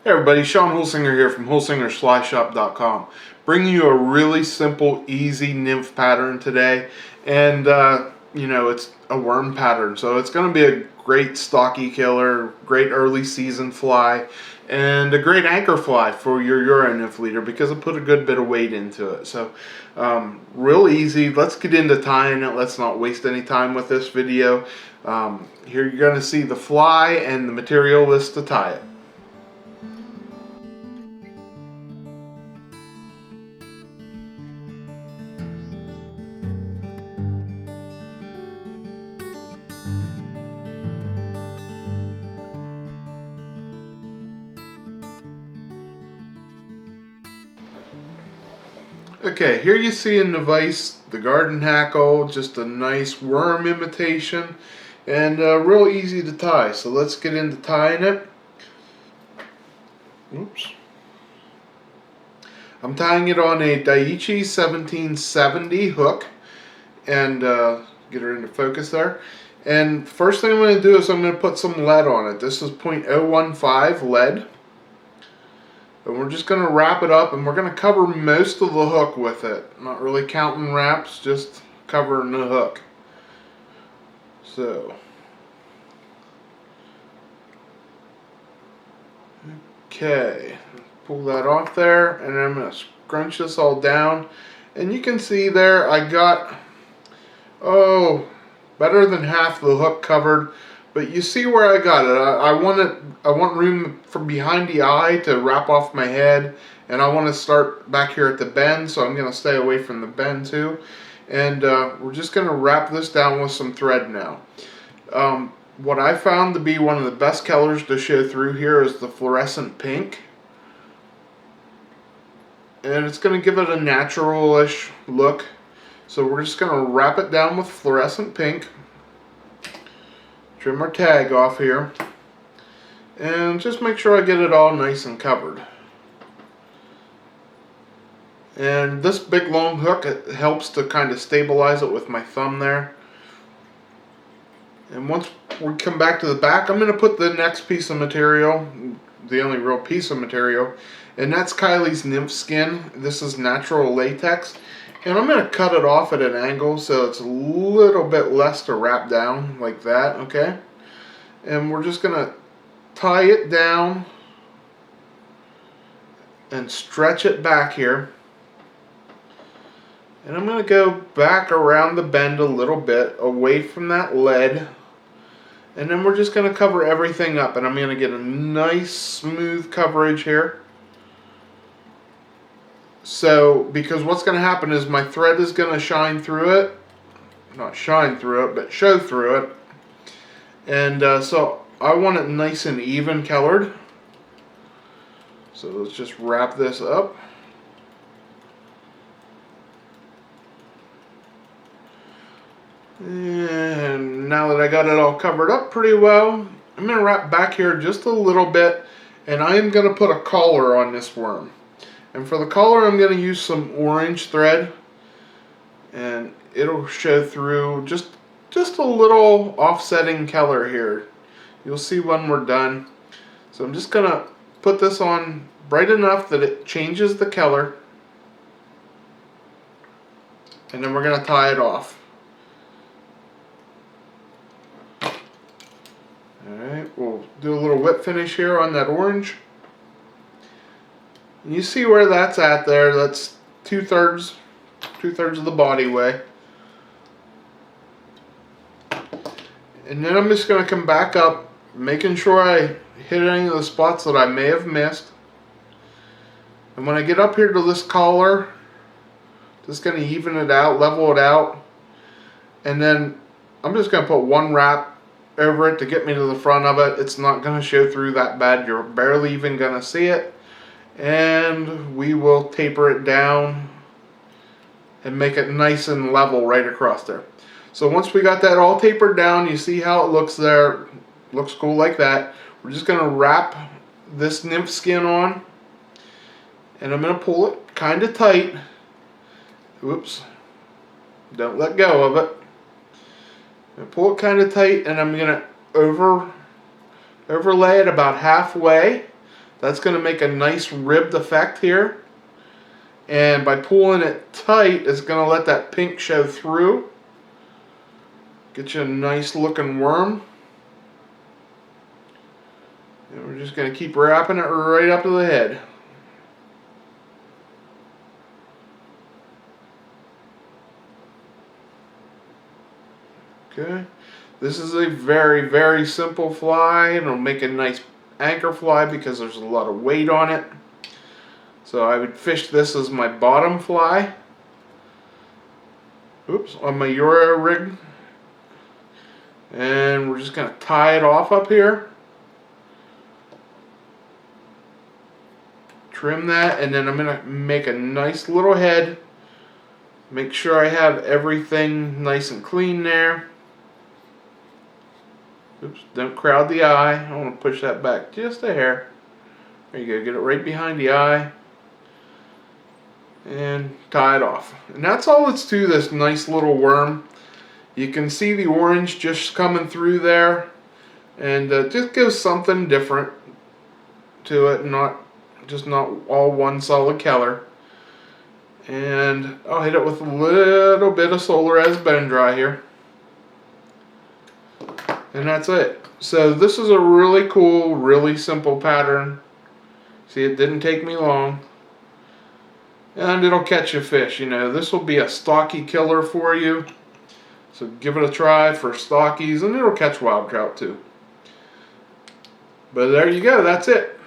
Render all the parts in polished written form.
Hey everybody, Sean Holsinger here from HolsingerSlyShop.com, bringing you a really simple, easy nymph pattern today. And it's a worm pattern, so it's going to be a great stocky killer, great early season fly, and a great anchor fly for your Euro nymph leader because it put a good bit of weight into it. So real easy. Let's get into tying it. Let's not waste any time with this video. Here you're going to see the fly and the material list to tie it. Okay, here you see in the vise the garden hackle, just a nice worm imitation, and real easy to tie. So let's get into tying it. Oops. I'm tying it on a Daiichi 1770 hook, and get her into focus there. And first thing I'm going to do is I'm going to put some lead on it. This is 0.015 lead. And we're just going to wrap it up, and we're going to cover most of the hook with it. Not really counting wraps, just covering the hook. So, okay, pull that off there, and I'm going to scrunch this all down. And you can see there I got, better than half the hook covered. But you see where I got it. I want room from behind the eye to wrap off my head, and I want to start back here at the bend, so I'm going to stay away from the bend too. And we're just going to wrap this down with some thread now. What I found to be one of the best colors to show through here is the fluorescent pink. And it's going to give it a natural-ish look. So we're just going to wrap it down with fluorescent pink. Trim our tag off here, and just make sure I get it all nice and covered. And this big long hook, it helps to kind of stabilize it with my thumb there. And once we come back to the back, I'm going to put the next piece of material, the only real piece of material, and that's Kiley's Nymph skin. This is natural latex. And I'm going to cut it off at an angle so it's a little bit less to wrap down like that, okay? And we're just going to tie it down and stretch it back here. And I'm going to go back around the bend a little bit away from that lead. And then we're just going to cover everything up, and I'm going to get a nice smooth coverage here. So, because what's going to happen is my thread is going to shine through it. Not shine through it, but show through it. And so I want it nice and even colored. So let's just wrap this up. And now that I got it all covered up pretty well, I'm going to wrap back here just a little bit. And I am going to put a collar on this worm. And for the collar, I'm going to use some orange thread, and it'll show through just a little offsetting color here. You'll see when we're done. So I'm just going to put this on bright enough that it changes the color, and then we're going to tie it off. Alright, we'll do a little whip finish here on that orange. You see where that's at there. That's two-thirds of the body way. And then I'm just going to come back up, making sure I hit any of the spots that I may have missed. And when I get up here to this collar, just going to even it out, level it out. And then I'm just going to put one wrap over it to get me to the front of it. It's not going to show through that bad. You're barely even going to see it. And we will taper it down and make it nice and level right across there. So once we got that all tapered down, you see how it looks there. Looks cool like that. We're just going to wrap this nymph skin on, and I'm going to pull it kind of tight. Whoops. Don't let go of it. I'm going to pull it kind of tight, and I'm going to overlay it about halfway. That's going to make a nice ribbed effect here. And by pulling it tight, it's going to let that pink show through. Get you a nice looking worm. And we're just going to keep wrapping it right up to the head. Okay. This is a very, very simple fly, and it'll make a nice anchor fly because there's a lot of weight on it. So I would fish this as my bottom fly. Oops, on my Euro rig. And we're just going to tie it off up here. Trim that, and then I'm going to make a nice little head. Make sure I have everything nice and clean there. Oops, don't crowd the eye. I want to push that back just a hair. There you go, get it right behind the eye. And tie it off. And that's all that's to this nice little worm. You can see the orange just coming through there. And just gives something different to it, not all one solid color. And I'll hit it with a little bit of Solar as bone dry here. And that's it. So this is a really cool, really simple pattern. See, it didn't take me long. And it'll catch a fish. You know, this will be a stocky killer for you. So give it a try for stockies, and it'll catch wild trout too. But there you go, that's it.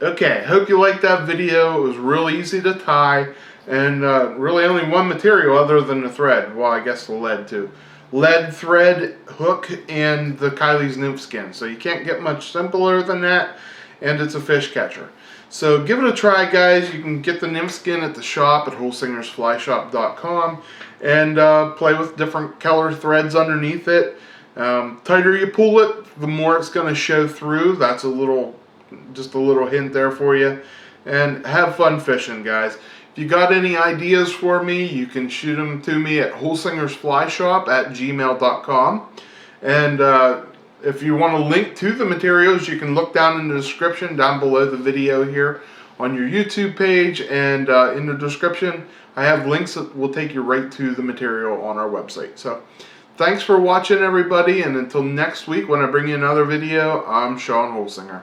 Okay, hope you liked that video. It was real easy to tie. And really only one material other than the thread. Well, I guess the lead too. Lead, thread, hook, and the Kiley's Nymph skin. So you can't get much simpler than that. And it's a fish catcher. So give it a try, guys. You can get the Nymph skin at the shop at holsingersflyshop.com. And play with different color threads underneath it. Tighter you pull it, the more it's going to show through. That's just a little hint there for you. And have fun fishing, guys. If you got any ideas for me, you can shoot them to me at holsingersflyshop@gmail.com. And if you want a link to the materials, you can look down in the description down below the video here on your YouTube page. And in the description, I have links that will take you right to the material on our website. So thanks for watching, everybody. And until next week when I bring you another video, I'm Sean Holsinger.